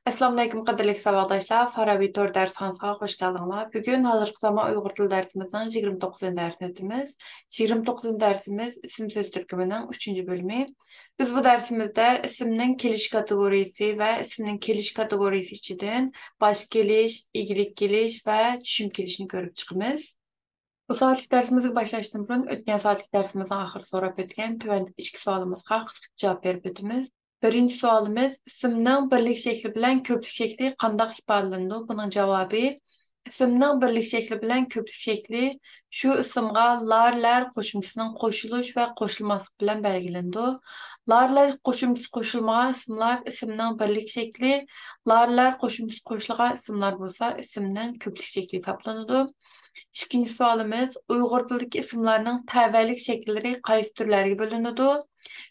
Assalamu alaikum qadirlik savaqdaşlar. Farabi Tor dershanesiga hoş geldinglar. Bugün hazırkı zaman Uyghur dili dersimizin 29. dersini ötümüz. 29. dersimiz isim söz türkümünün 3. bölümü. Biz bu dersimizde isimnin keliş kategorisi ve isimnin keliş kategorisi içinden baş geliş, igilik geliş ve düşüm gelişini görüp çıkımız. Bu saatlik dersimizga başlaştığımızdan ötken saatlik dersimizin ahir sorap ötken tüvendik içki sualımızga kısaca cevap verip ötümüz. Birinci sualımız isimning birlik şekli bilen köplük şekli qandaq ifadelanadi? Bunun cevabı isimning birlik şekli bilen köplük şekli şu isimga larlar qo'shimchasining qo'shilish va qo'shilmaslik bilan belgilanadi. Larlar qo'shimchasi qo'shilmagan ismlar isimning birlik şekli, larlar qo'shimchasi qo'shilgan ismlar bo'lsa isimning köplük şekli hisoblanadi. İkinci sualımız Uyghur tilidagi isimlarning tavallik şekilleri qaysi türlәргә bölünüdü?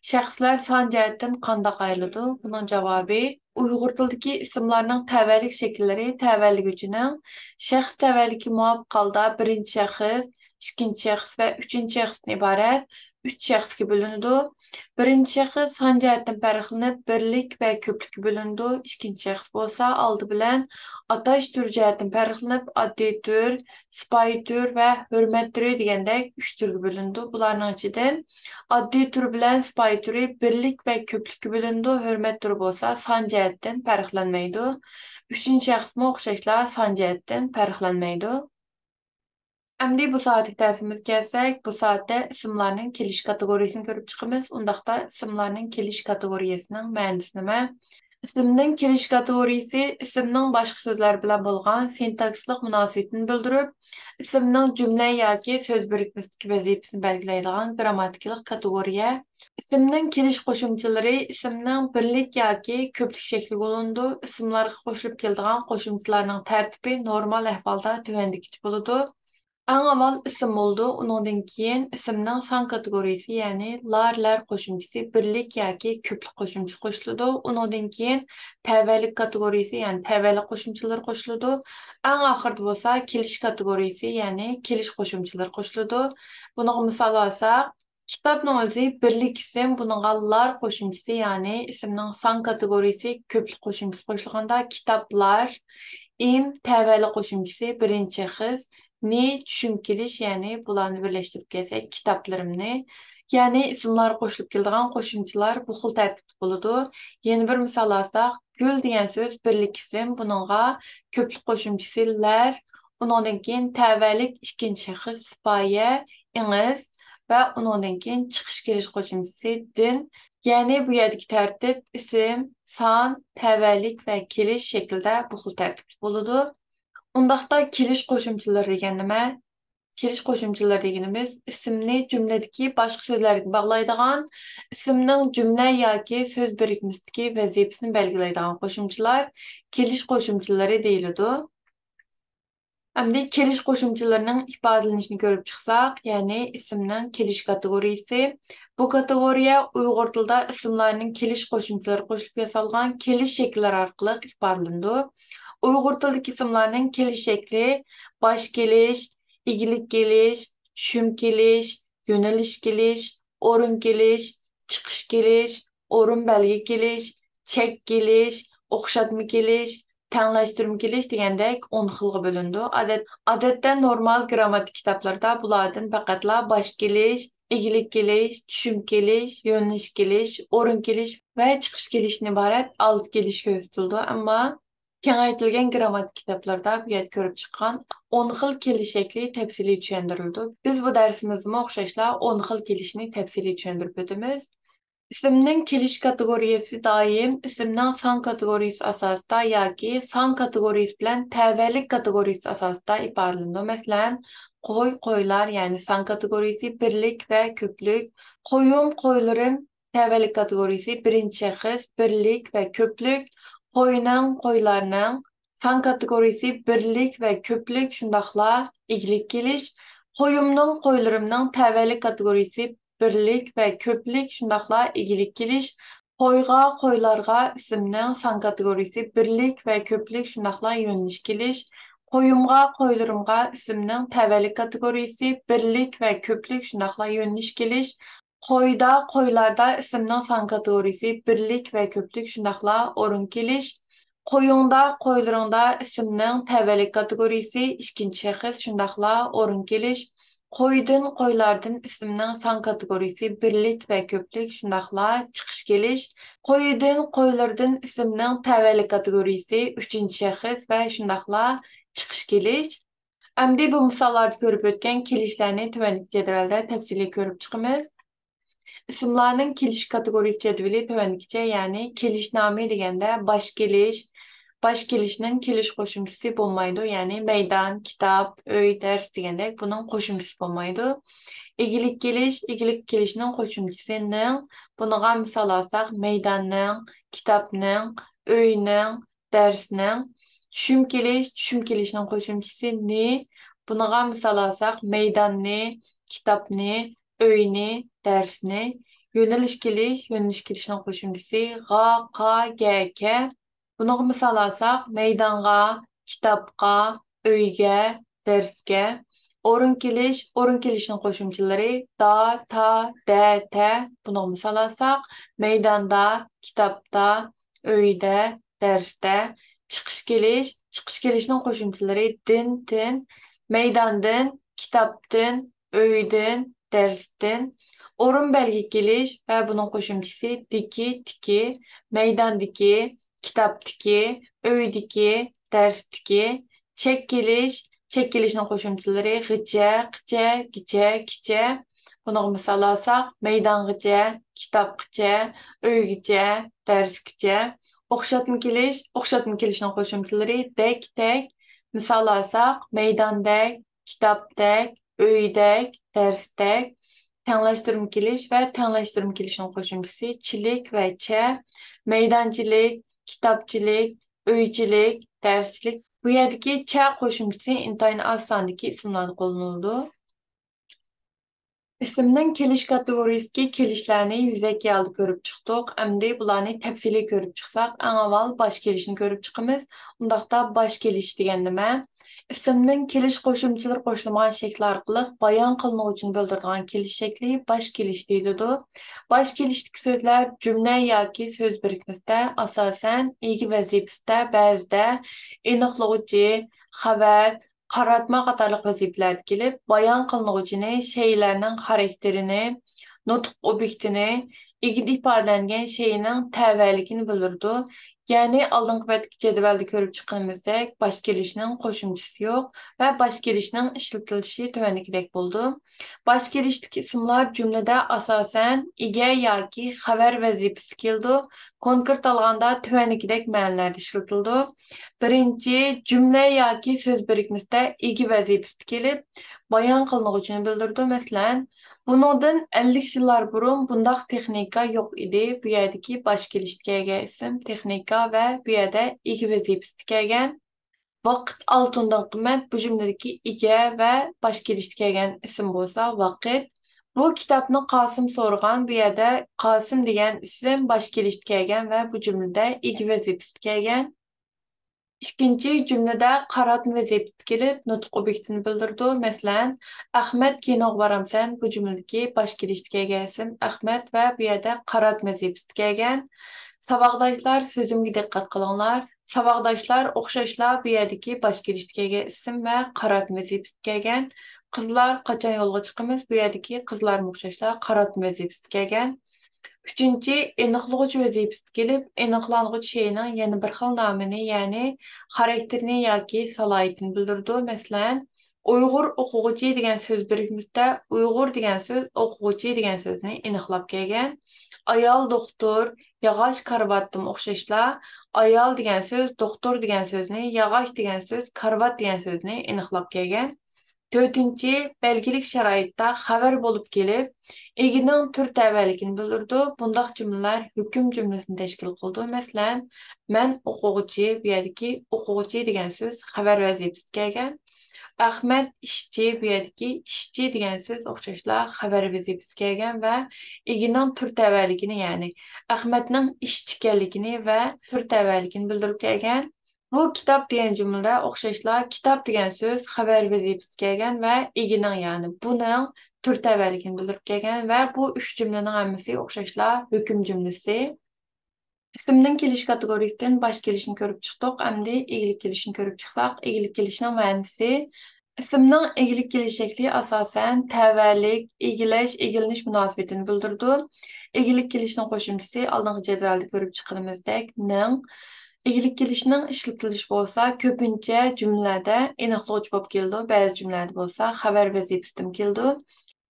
Şəxslər san cəhətdən qandaq ayrıldı? Bunun cavabı Uyghur tilidagi isimlarning tavallik şekilleri tavallik üçünün şəxs tavalligi muvafiq halda birinci şəxs, ikinci şəxs və üçüncü şəxsdən ibarət üç şəxsga bölünüdü. Birinci şəxs san cəhətdən fərqlənib birlik və köplükə bölünüdü. İkinci şəxs bolsa aldı bilan ataş tür cəhətdən fərqlənib addi tür, sipahi tür və hörmət türü degəndək üç türgə bölündü. Bularның içindən addi tür bilan sipahi türü birlik və köplükə bölündü. Hörmət türü bolsa san cəhətdən fərqlənməydi. Üçüncü şəxs mə oxşaşla san cəhətdən fərqlənməydi. Əmdi bu saatlik dərsimiz gəlsək, bu saatdə isimlərinin keliş kategorisini görüb çıxımız. Ondaqda isimlərinin keliş kategorisinin mənası nəmə? İsimnin keliş kategorisi isimnin başqa sözlər bilan bolğan sintakslik münasibətini bildirib, isimnin cümlə yoki söz birikməsidəki vəzifəsini belgiləydigan qrammatikalik kateqoriya. İsimnin keliş qoşumçaları isimnin birlik yoki köplük şəkli bolundu. İsimlərə qoşulub keldigan qoşumçalarning tərtibi normal əhvalda tövəndikiçə boludu. Ən avval isim oldu, ondan keyin isimning san kategorisi, ya'ni lar qo'shimchasi birlik yoki ko'plik qo'shimchasi qo'shiladi. Ondan keyin tavallik kategorisi, ya'ni tavallik qo'shimchalar qo'shiladi. Eng oxirida bo'lsa kelish kategorisi, ya'ni kelish qo'shimchalar qo'shiladi. Buning misol olsak, kitobning o'zi birlik ism, buningga lar qo'shimchasi, ya'ni ismning san kategorisi ko'plik qo'shimchasi qo'shilganda kitoblar, im tavallik qo'shimchasi birinchi xiz ni düşüm keliş, yani bularni birleştirip kelsak kitaplarımni, yani isimlar qo'shilib keladigan qo'shimchalar bu xil tartibda bo'ladi. Yana bir misol olsak, gul degan so'z birlik ism, buningga ko'plik qo'shimchasi lar, undan keyin tavallik ikkinchi shaxs sipoya, ingiz va undan keyin chiqish kelish qo'shimchasi din. Yani bu yerdagi tartib ism, son, tavallik va kelish shaklida bu xil tartibda bo'ladi. Undaqda kelish qo'shimchalar degan nima? Kelish qo'shimchalar deganimiz ismni jumladagi boshqa so'zlarga bog'laydigan, ismning jumla yoki so'z birikmasidagi vazifasini belgilaydigan qo'shimchalar kelish qo'shimchalari deyiladi. Endi kelish qo'shimchalarining ifodalanishini ko'rib chiqsak, ya'ni ismning kelish kategoriyasi. Bu kategoriya Uyg'ur tilida ismlarning kelish qo'shimchalari qo'shilib yasalgan kelish shakllari orqali ifodalanadi. Uyg'ur tilidagi ismlarning kelish shakli baş gelish, igilik gelish, tushum gelish, yo'nalish gelish, o'rin gelish, chiqish gelish, o'rin belgi gelish, chek gelish, o'xshatma gelish, tanlashtirma gelish degandek 10 xilga bo'lindi. Odatda normal grammatik kitoblarda bulardan faqatla baş gelish, igilik gelish, tushum gelish, yo'nalish gelish, o'rin gelish va chiqish gelishdan iborat 6 gelish ko'rsatildi. Ammo kengaytirilgan grammatik kitoblarda bu yerda ko'rib chiqqan 10 xil kelish shakli tafsiliy tushuntirildi. Biz bu darsimizda o'xshashla 10 xil kelishni tafsiliy tushuntirib o'tamiz. Ismning kelish kategoriyasi doim ismning son kategoriyasi asosida yoki son kategoriyasi bilan tavallik kategoriyasi asosida ifodalanadi. Masalan, qo'y, qo'ylar, ya'ni son kategoriyasi birlik va ko'plik. Qo'yim, qo'ylarim tavallik kategoriyasi birinchi shaxs birlik va ko'plik. Qo'yning, qo'ylarning son kategoriyasi birlik va ko'plik, shundoqla igilik kelish. Qo'yimning, qo'ylarimning tavallik kategoriyasi birlik va ko'plik, shundoqla igilik kelish. Qo'yga, qo'ylarga ismning son kategoriyasi birlik va ko'plik, shundoqla yo'nalish kelish. Qo'yimga, qo'ylarimga ismning tavallik kategoriyasi birlik va ko'plik, shundoqla yo'nalish kelish. Qo'yda, qo'ylarda ismning son kategoriyasi birlik va ko'plik, shundaqla o'rin kelish. Qo'yingda, qo'ylaringda ismning tavallik kategoriyasi ikkinchi shaxs, shundaqla o'rin kelish. Qo'ydin, qo'ylardan ismning son kategoriyasi birlik va ko'plik, shundaqla chiqish kelish. Qo'ydin, qo'ylardan ismning tavallik kategoriyasi uchinchi shaxs va shundaqla chiqish kelish. Endi bu misollarda ko'rib o'tgan kelishlarni tuvanlik jadvalda tafsiliy ko'rib chiqamiz. İsimlarning kelish kategoriyasi jadvali tuvanlikcha, ya'ni kelishnomi deganda bosh kelishning kelish qo'shimchasi bo'lmaydi, ya'ni maydon, kitob, uy, dars degandek buning qo'shimchasi bo'lmaydi. Egilik kelishning qo'shimchasi ning, buniga misol olsak maydonning, kitobning, uyning, darsning. Tushum kelishning qo'shimchasi ni, buniga misol olsak maydonni, kitobni, uyni, dersni. Yöneliş kelishning qo'shimchasi g'a, qa, ga, ka. Bunaqa misol olsak, maydonga, kitobga, uyga, darsga. O'rin kelishning qo'shimchalari da, ta, da, ta. Bunaqa misol olsak, maydonda, kitobda, uyda, darsda. Chiqish kelishning qo'shimchalari din, tin. Maydondan, kitobdan, uydan, darsdan. O'rin belgi kelish va buning qo'shimchasi diki, tiki, maydondiki, kitobdiki, uydiki, darsdiki. Chek kelishning qo'shimchalari g'icha, qicha, gicha, kicha. Buning misol olsak, maydong'icha, kitobgacha, uygacha, darsgacha. O'xshatma kelishning qo'shimchalari dak, tak. Misol olsak, maydondek, kitobdek, uydek, darsdek. Tenglashtirma kelish va tenglashtirma kelishning qo'shimchasi chilik va cha, maydonchilik, kitobchilik, uychilik, darslik. Bu yerdagi cha qo'shimchasi intayin oz sondagi ismlarda qo'llaniladi. İsimning kelish kategoriyasiga kelishlarni yuzaki holda ko'rib chiqdik. Endi bularni tafsiliy ko'rib chiqsak, eng avval bosh kelishni ko'rib chiqamiz. Undaqda bosh kelish degan nima? İsimning kelish qo'shimchalar qo'shilmagan shakli orqali bayon qilinuvchini bildiradigan kelish shakli bosh kelish deyiladi. Bosh kelishdagi so'zlar jumla yoki so'z birikmasida asosan ega vazifasida, ba'zida aniqlovchi, xabar, qaratma qatorliq vazifalar kelib, bayon qilinuvchini, shaylarning xarakterini, nutq obyektini, egid ifodalangan shayning tavalligini bildirdi. Ya'ni oldingi betdagi jadvalda ko'rib chiqqanimizdek, bosh kelishning qo'shimchasi yo'q va bosh kelishning ishlatilishi tuvandagidek bo'ldi. Bosh kelishdagi ismlar jumlada asosan ega yoki xabar vazifasi keldi. Konkret olganda tuvandagidek ma'nolarda ishlatildi. Birinchi, jumla yoki so'z birikmasida ega vazifasi kelib, bayon qilinuvchini bildirdi. Masalan, buningdan 50 yillar burun bundaq texnika yo'q edi. Bu yerdagi bosh kelishga ega ism texnika va bu yerda ega vazifasi kelgan. Vaqt oltindan qimmat. Bu jumladagi ega va bosh kelishga kelgan ism bo'lsa, vaqt. Bu kitobni Qosim so'rgan. Bu yerda Qosim degan ism bosh kelishga kelgan va bu jumlada ega vazifasi kelgan. İkinci cümlede qaratma vazifasi kelib, nutq obyektini bildirdi. Masalan, Ahmed kinoga boramsan. Bu jumladagi bosh kelishga kelgan ism Ahmed va bu yerda qaratma vazifasi kelgan. Saboqdoshlar, so'zimga diqqat qilinglar. Saboqdoshlar o'xshashlar bu yerdagi bosh kelishga kelgan ism va qaratma vazifasi kelgan. Qizlar qachon yo'lga chiqamiz? Bu yerdagi qizlar o'xshashlar qaratma vazifasi kelgan. Üçüncü, aniqlovchi vazifasi kelib, aniqlang'ich shayning yana bir xil nomini, ya'ni xarakterini yoki salohiyatini bildirdi. Masalan, Uyg'ur o'quvchi degan so'z birikmasida Uyg'ur degan so'z o'quvchi degan so'zni aniqlab kelgan. Ayol doktor, yog'och karvatdim o'xshashlar. Ayol degan so'z doktor degan so'zni, yog'och degan so'z karvat degan so'zni aniqlab kelgan. To'rtinchi, belgilik sharoitda xabar bo'lib kelib, egining tur tavalligini bildirdi. Bundaq jumlalar hukm jumlasini tashkil qildi. Masalan, men o'quvchi, bu yerdagi o'quvchi degan so'z xabar vazifasiga kelgan. Ahmad ishchi, bu yerdagi ishchi degan so'z o'xshashlar xabar vazifasiga kelgan va egining tur tavalligini, ya'ni Ahmadning ishchi ekanligini va tur tavalligini bildirib kelgan. Bu kitob degan jumlada o'xshashlar kitob degan so'z xabar vazifasiga kelgan va egining, ya'ni buning tür təvəlikini bildirib gələn və bu üç cümlənin hamısı oxşaşla hökm cümləsi. İsimnin keliş kategorisindən baş kelişini görüb çıxdıq. Əmdi egilik kelişini görüb çıxdıq. Egilik kelişinin mənası İsimnin egilik geliş şəkli asasən təvəlik, egiləş, egiliniş münasibətini bildirdi. Egilik gelişinin qoşumçusu aldığımız cədvəldə görüb çıxdığımızdək ning. Egilik gelişinin işlətiliş bolsa köpüncə cümlədə eniqlik olub keldi. Bəzi cümlədə bolsa xəbər vəzifəsində keldi.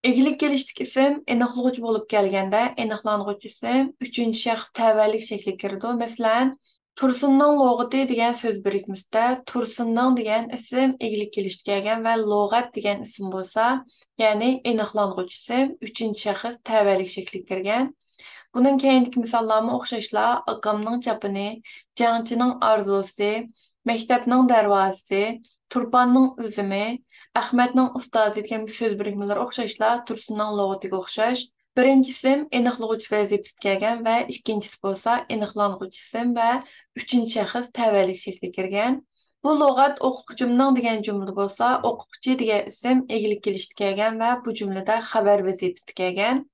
Egilik gelişlik isim eniqlik olub gəlgəndə eniqlanğıç isim üçüncü şəxs təvəlik şəkli kirdi. Məsələn, Tursunның loğati degan söz birikməsində Tursunның degan isim egilik gelişlik gəlgən və loğat degan isim bolsa, yəni eniqlanğıç isim üçüncü şəxs təvəlik şəkli kirgən. Bunun keyinki misallarımı oxşaşla akamның çapını, Cəngçinin arzusu, məktəbnin dərvazası, Turpanның üzümü, Əhmədnin ustazı degan söz birikmələri oxşaşla Tursunның loğatiga oxşaş. Birincisi eniqlanğıç vəzifəsi gəlgən və ikincisi bolsa eniqlanğıç isim və üçüncü şəxs təvəlik şəkli kirgən. Bu loğat oxucumun degan cümlədə bolsa, oxucu degan isim egilik gelişli gəlgən və bu cümlədə xəbər vəzifəsi gəlgən.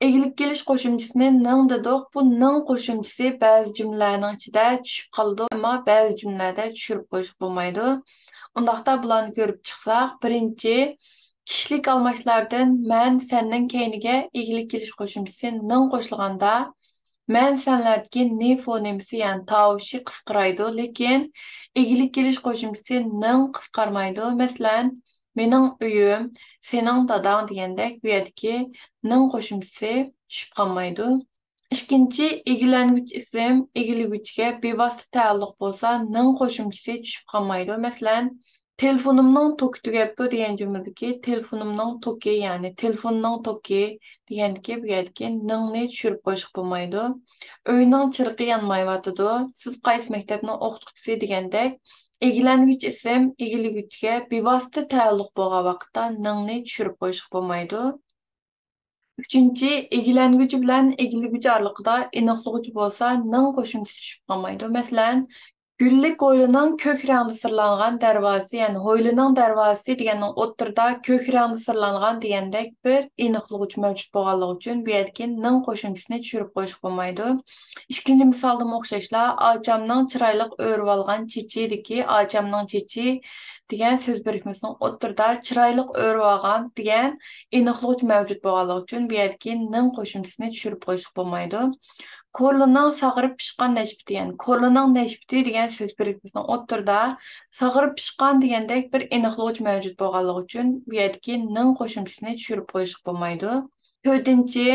Egilik geliş qoşumcusini ning dedik. Bu ning qoşumcusu bəzi cümlələrin içində düşüb qaldı, amma bəzi cümlədə düşürüb qoyuş olmaydı. Ondaqda bularni görüb çıxsaq, birinci kişilik almashlardan mən səndən keyniga egilik gelish qo'shimchasi ning qo'shilganda mən sənlərdəki ne fonemisi, yəni tavushi qisqaraydı, lekin egilik gelish qo'shimchasi ning qisqarmaydı. Məsələn, mening uyim, sening dadang degandek bu yerdagi ning qo'shimchasi tushib qolmaydi. Ikkinchi egilangich ism egilguvchiga bevosita taalluq bo'lsa, ning qo'shimchasi tushib qolmaydi. Masalan, telefonimning toki tugabdi degan jumladagi telefonimning toki, ya'ni telefonning toki degandagi bu yerdagi ningni tushirib qo'yish bo'lmaydi. Uyning chirqi yonmayotidi. Siz qaysi maktabning o'qituvchisi degandek egilangich ism egilguvchiga bevosita taalluq bo'lgan vaqtda ningni tushirib qo'yish bo'lmaydi. Üçüncü, egilengücü bilan egilgücü aralığında eniqlığıcı bolsa, ning qo'shimchasi tushib qolmaydi. Masalan, güllik hovlining ko'k rangda sirlangan darvozasi, ya'ni hovlining darvozasi deganning o'ttirda ko'k rangda sirlangan degandek bir eniqlığıcı mavjud bo'lganligi uchun bu yerga ning qo'shimchasini tushirib qo'yish bo'lmaydi. Ikkinchi misolda o'xshashla ochamning chiroyli o'rib olgan chechidagi ochamning chechi degan so'z birikmasining o'ttirda chiroyli o'rib olgan degan eniqlığıcı mavjud bo'lganligi uchun bu yerga ning qo'shimchasini tushirib qo'yish bo'lmaydi. Ko'rlining sag'irib pishgan nashbiti, ya'ni ko'rlining nashbiti degan so'z birikmasining o'ttirda sag'irib pishgan degandek bir aniqlovchi mavjud bo'lganligi uchun bu yerdagi ning qo'shimchasini tushirib qo'yish bo'lmaydi. To'rtinchi,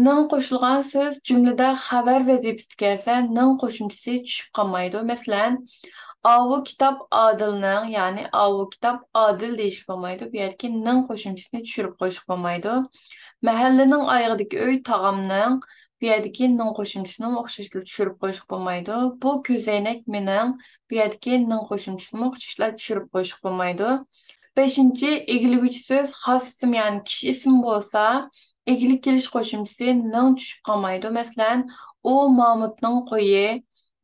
ning qo'shilgan so'z jumlada xabar vazifasiga kelsa, ning qo'shimchasi tushib qolmaydi. Masalan, Avu kitap Adilning, ya'ni Avu kitap Adil deyish bo'lmaydi. Bu yerga ning qo'shimchasini tushirib qo'yish bo'lmaydi. Mahallaning oyog'idagi uy tog'amning bu yerdagi ning qo'shimchasini o'xshashla tushirib qo'yish bo'lmaydi. Bu ko'zoynak mening bu yerdagi ning qo'shimchasini o'xshashla tushirib qo'yish bo'lmaydi. Beshinchi, egilguvchi so'z xos ism, ya'ni kishi ism bo'lsa, egilik kelish qo'shimchasi ning tushib qolmaydi. Masalan, u Mahmudning qo'yi,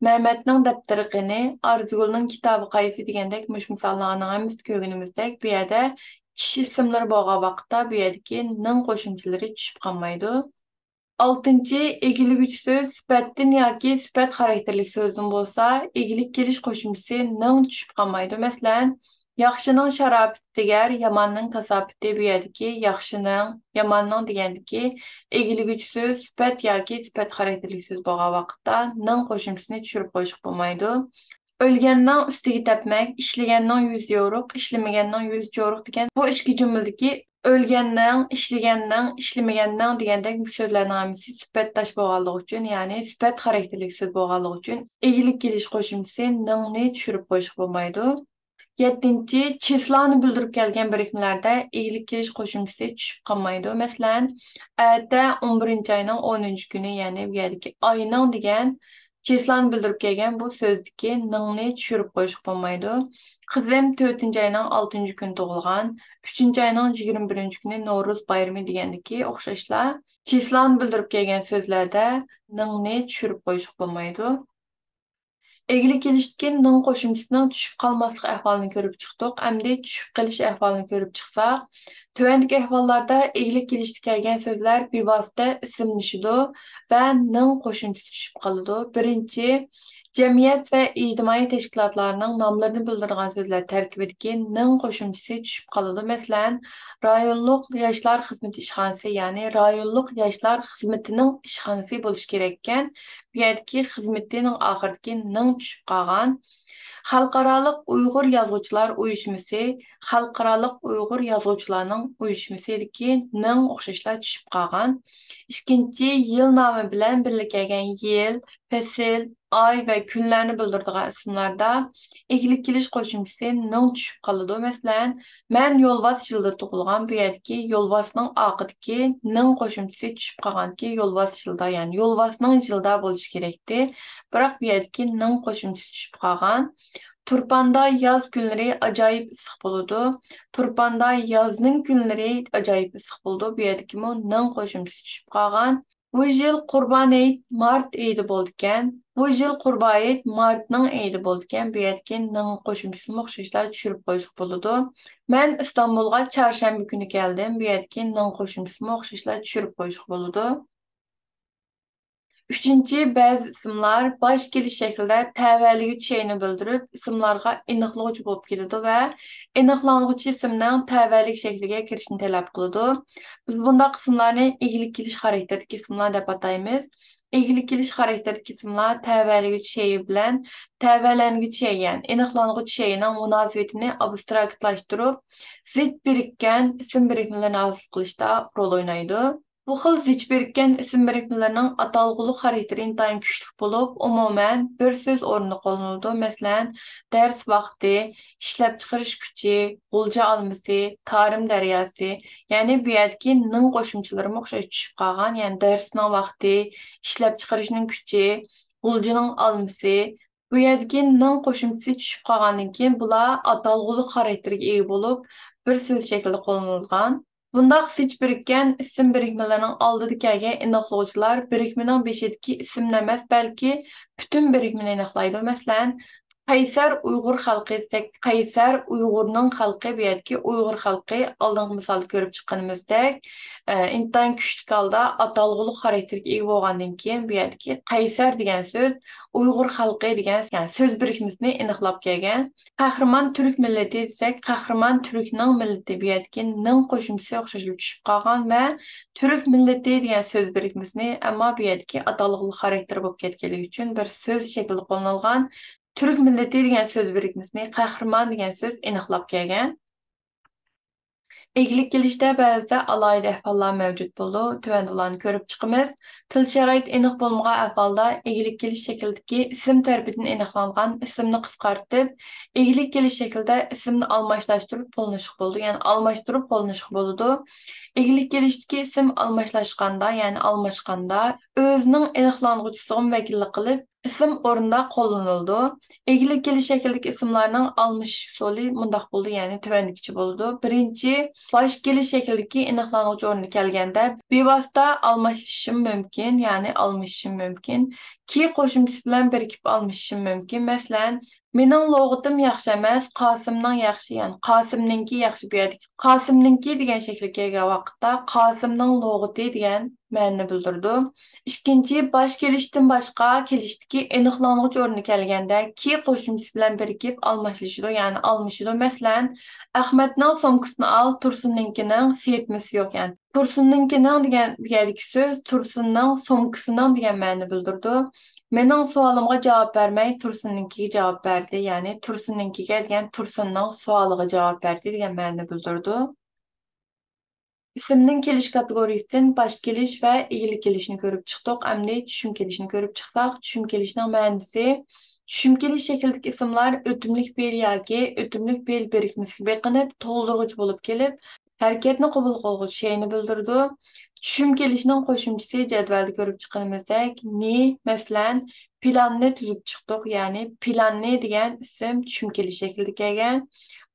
Mehmetning daftari qani, Arzugulning kitobi qaysi degandek mush misollarni hammamiz ko'rganimizdek bu yerda kishi ismlari bo'lgan vaqtda bu yerdagi ning qo'shimchalari tushib qolmaydi. Altıncı, egilgüç söz sifatdan yoki sifat xarakterlik so'zdan bo'lsa, egilik kelish qo'shimchasi ning tushib qolmaydi. Masalan, yaxshining sharofati degar, yomonning kasofati bu yerdagi yaxshining, yomonning degandagi egilgüç so'z sifat yoki sifat xarakterlik so'z bo'lgan vaqtda ning qo'shimchasini tushirib qo'yish bo'lmaydi. O'lganning ustiga tepmak, ishlaganning 100 yo'riq, ishlamaganning 100 yo'riq degan bu ikki jumladagi o'lganning, ishlaganning, ishlamaganning degandek bu so'zlarning hammasi sifatdosh bo'lganligi uchun, ya'ni sifat xarakterlik so'z bo'lganligi uchun egilik kelish qo'shimchasi ningni tushirib qo'yish bo'lmaydi. 7. Chisloni bildirib kelgan birikmalarda egilik kelish qo'shimchasi tushib qolmaydi. Masalan, atda 11-oyning 10-kuni, ya'ni bu yerdagi oyning degan chisloni bildirib kelgan bu so'zdagi ningni tushirib qo'yish bo'lmaydi. Qizim 4-oyning 6-kuni tug'ilgan, 3-oyning 21-kuni Navro'z bayrami degandagi o'xshashlar chisloni bildirib kelgan so'zlarda ningni tushirib qo'yish bo'lmaydi. Egili keliştiki ның qo'shimchisining tushib qolmaslik ahvolini ko'rib chiqdik. Endi tushib qolish ahvolini ko'rib chiqsak, tuvandagi ahvollarda egili kelishda kelgan so'zlar bevosita ismlashidi va ның qo'shimchisi tushib qoladi. Birinchi, jamiyat va ijtimoiy tashkilotlarning nomlarini bildirgan so'zlar tarkibidagi ның qo'shimchisi tushib qoladi. Masalan, rayonluq yoshlar xizmati ishxonasi, ya'ni rayonluq yoshlar xizmatining ishxonasi bo'lishi kerak ekan. Bu yerdagi xizmatining oxiridagi ның tushib qolgan. Xalqarалық Uyg'ur Yozuvchilar Uyushmasi, Xalqarалық Uyg'ur Yozuvchilarning Uyushmasidagi ның o'xshashlar tushib qolgan. Ikkinchi, yil nomi bilan birga kelgan yil, fasl, oy va kunlarni bildiradigan ismlarda egilib kelish qo'shimchasi ның tushib qoladi. Masalan, men yo'lbos yilda tug'ilgan, bu yerdagi yo'lbosning oxidagi ның qo'shimchasi tushib qolganki, yo'lbos yilda, ya'ni yo'lbosning yilda bo'lishi kerakdi. Biroq bu yerdagi ның qo'shimchasi tushib qolgan. Turpanda yaz günleri acayip ısık buludu. Turpanda yazның günleri acayip ısık buldu. Bu yerdeki mu ның qo'shimchasi tushib qolgan. Bu yil Qurban Hayit mart oyida bo'lgan. Bu yil Qurban Hayit martning oyida bo'lgan. Bu yerdeki ның qo'shimchasini o'xshashlar tushirib qo'yish bo'ladi. Men Istanbulga çarşamba kuni keldim. Bu yerdeki ның qo'shimchasini o'xshashlar tushirib qo'yish bo'ladi. Üçüncü, bəzi isimlar baş geliş şəklində təvəllüd şeyini bildirib, isimlarga aniqlovchi bo'lib keladi və aniqlanğıcı isimning təvəllüd şəkliga kirishini talab qiladi. Biz bundaq isimlarni egilik kelish xarakterli isimlar deb ataymiz. Egilik kelish xarakterli isimlar təvəllüd şeyi bilan təvəllənguchi şey, yəni aniqlanğıcı şeyinin münasibətini abstraktlaşdırıb, zid birikkan isim birikmələrini hosil qilishda rol o'ynaydi. Bu xil zich birikkan ism birikmelerining atalg'uli xarakteri intayin kuchli bo'lib, umuman bir so'z o'rnida qo'llaniladi. Masalan, dars vaqti, ishlab chiqarish kuchi, g'ulja olmasi, tarim daryosi, ya'ni bu yerdagi ның qo'shimchalari o'xshash tushib qolgan, ya'ni darsning vaqti, ishlab chiqarishning kuchi, g'uljaning olmasi, bu yerdagi ның qo'shimchasi tushib qolgandan keyin bular atalg'uli xarakterga ega bo'lib, bir so'z shaklida qo'llanilgan. Bundaq zich birikkan isim birikmelerining oldida kelgan aniqlovchilar birikmening beshidagi ismni emas, balki butun birikmeni aniqlaydi. Masalan, Qaysar Uyg'ur xalqi, Qaysar Uyg'urning xalqi, bu yerdagi Uyg'ur xalqi oldingi misolda ko'rib chiqqanimizdek, intayin kuchli holda atalg'uli xarakterga ega bo'lgandan keyin bu yerdagi Qaysar degan so'z Uyg'ur xalqi degan, ya'ni so'z birikmasini aniqlab kelgan. Qahramon turk millati desak, qahramon turkning millati, bu yerdagi ның qo'shimchasi o'xshash tushib qolgan va turk millati degan so'z birikmasini, ammo bu yerdagi atalg'uli xarakter bo'lib ketganligi uchun bir so'z shaklida qo'llanilgan. Türk milleti degan so'z birikmasini, qahramon degan so'z aniqlab kelgan. Egilik kelishda ba'zida alohida ahvollar mavjud bo'ldi. Tuvanda ularni ko'rib chiqamiz. Til sharoit aniq bo'lmagan ahvolda egilik kelish shaklidagi ism tarafidan aniqlangan ismni qisqartib, egilik kelish shaklida ismni almashtirib qo'llanish bo'ldi. Ya'ni almashtirib qo'llanish bo'ladi. Egilik kelishdagi ism almashlashganda, ya'ni almashganda o'zining aniqlang'uchisiga vakillik qilib, ism o'rnida qo'llanildi. Egilik kelish shaklidagi ismlarning almashish usuli mundaq bo'ldi, ya'ni tuvandikicha bo'ldi. Birinchi, bosh kelish shaklidagi aniqlang'uchi o'rniga kelganda bevosita almashishim mumkin, ya'ni almashishim mumkin. Ki qo'shimchasi bilan birikib almashishim mumkin. Masalan, mening lug'atim yaxshi emas, Qosimning yaxshi, ya'ni Qosimninki yaxshi bu yerda. Qosimninki degan shaklga kelgan vaqtda Qosimning lug'ati degan ma'noni bildirdi. Ikkinchi, bosh kelishdan boshqa kelishdagi aniqlang'ich o'rniga kelganda ki qo'shimchasi bilan birikib almashishadi, ya'ni almashidi. Masalan, Ahmadning somkasini ol, Tursunninkining sepmisi yo'q, ya'ni Tursunninkining degan bu yerdagi so'z Tursunning somkasining degan ma'noni bildirdi. Mening savolimga javob bermay Tursunninkiga javob berdi, ya'ni Tursunninkiga degan Tursunning savoliga javob berdi degan ma'noni bildirdi. İsmning kelish kategoriyasidan bosh kelish va egilik kelishni ko'rib chiqdik. Endi tushum kelishni ko'rib chiqsak, tushum kelishning ma'nosi tushum kelish shaklidagi ismlar o'timlik fe'l yoki o'timlik fe'l birikmasiga beqinib, to'ldiruvchi bo'lib kelib, harakatni qabul qiluvchi shayni bildirdi. Tushum kelishning qo'shimchasi jadvalda ko'rib chiqqanimizdek, ni, masalan, planni tuzib chiqdik, ya'ni planni degan ism tushum kelish shaklida kelgan.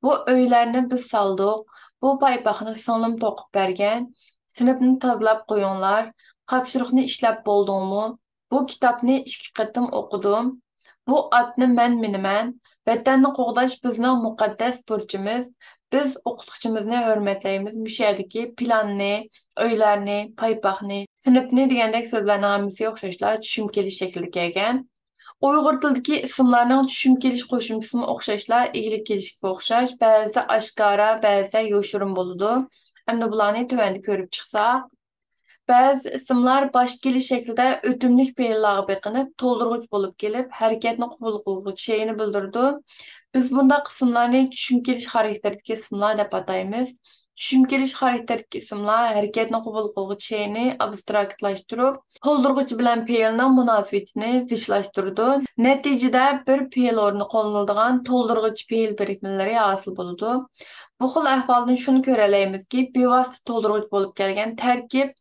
Bu uylarni biz soldik. Bu paypoqni singlim to'qib bergan. Sinfni tozalab qo'yinglar. Topshiriqni ishlab bo'ldingmi? Bu kitobni 2 qatim o'qidim. Bu adını mən minimən. Vətənni qoğdaş bizning muqaddas burcumuz. Biz o'qituvchimizni hurmatlaymiz. Müşərriki, planni, öylərni, paypaqni, sinifni degandek so'zlarni hammasiga o'xshashlar tushumkeli shaklda kelgan. Uyg'ur tilidagi ismlarning tushumkelish qo'shimchasini o'xshashlar egilib kelishga o'xshash. Ba'zida oshkora, ba'zida yoshirin bo'ladi. Endi bularni tuvanda ko'rib chiqsak, bazı isimler baş geliş şeklinde ötümlük belirlağı beqinib, to'ldiruvchi bo'lib kelib, harakatni qabul qiluvchi şeyini bildirdi. Biz bunda qismlarni tushum kelish xarakteridagi ismlar deb ataymiz. Tushum kelish xarakteridagi ismlar harakatni qabul qiluvchi şeyni abstraktlashtirib, to'ldiruvchi bilan fe'lning munosabatini zichlashtirdi. Natijada bir fe'l o'rni qo'llaniladigan to'ldiruvchi fe'l birikmalari hosil bo'ladi. Bu xil ahvoldan shuni ko'ralamizki, bevosita to'ldiruvchi bo'lib kelgan tarkib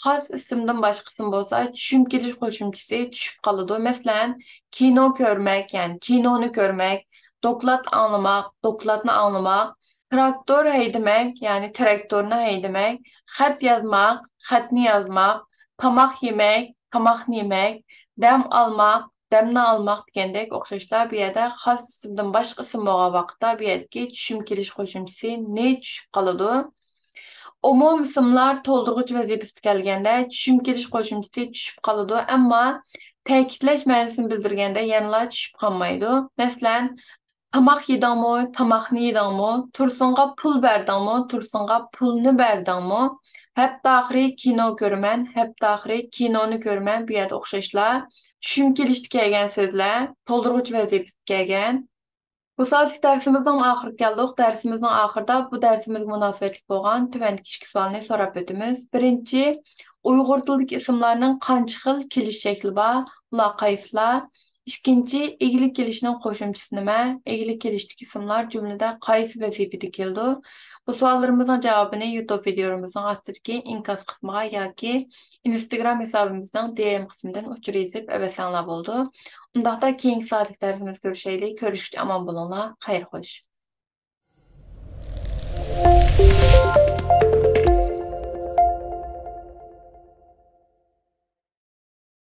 xos ismdan boshqasin bo'lsa, tushum kelish qo'shimchasi tushib qoladi. Masalan, kino ko'rmak, ya'ni kinoni ko'rmak, doklad anglamak, dokladni anglamak, traktor haydamak, ya'ni traktorni haydamak, xat yozmak, xatni yozmak, tomoq yemak, tomoqni yemak, dam olmak, damni almak degandek o'xshashlar bu yerda xos ismdan boshqa ism bo'lgan vaqtda bu yerdagi tushum kelish qo'shimchasi ne tushib qoladi. Umum ismlar to'ldiruvchi vazifasiga kelganda tushum kelish qo'shimchasi tushib qoladi, ammo ta'kidlash ma'nosini bildirganda yanala tushib qolmaydi. Masalan, tomoq yedingmi, tomoqni yedingmi, Tursunga pul berdingmi, Tursunga pulni berdingmi, hatto oxiri kino ko'rman, hatto oxiri kinoni ko'rman bu yerda o'xshashlar. Tushum kelishga kelgan so'zlar to'ldiruvchi vazifasiga kelgan. Bu saatlik dersimizden ahır geldik. Dersimizin ahırda bu dersimizga münasebetlik bo'lgan tuvandagi ikki savolni so'rab o'tamiz. Birinchi, Uyg'ur tilidagi ismlarning qancha xil kelish shakli bor? Ular qaysilar? Ikkinchi, egilib kelishning qo'shimchasi nima? Egilib kelishdagi ismlar jumlada qaysi vazifada keldi? Bu savollarimizning javobini YouTube videomizning ostidagi inkas qismiga yoki Instagram hesabimizning DM qismidan uchur yozib avasanglar bo'ldi. Undaqda keyingi soatlik dersimiz görüşeylik. Görüşürüz. Aman bulunla. Hayır hoş.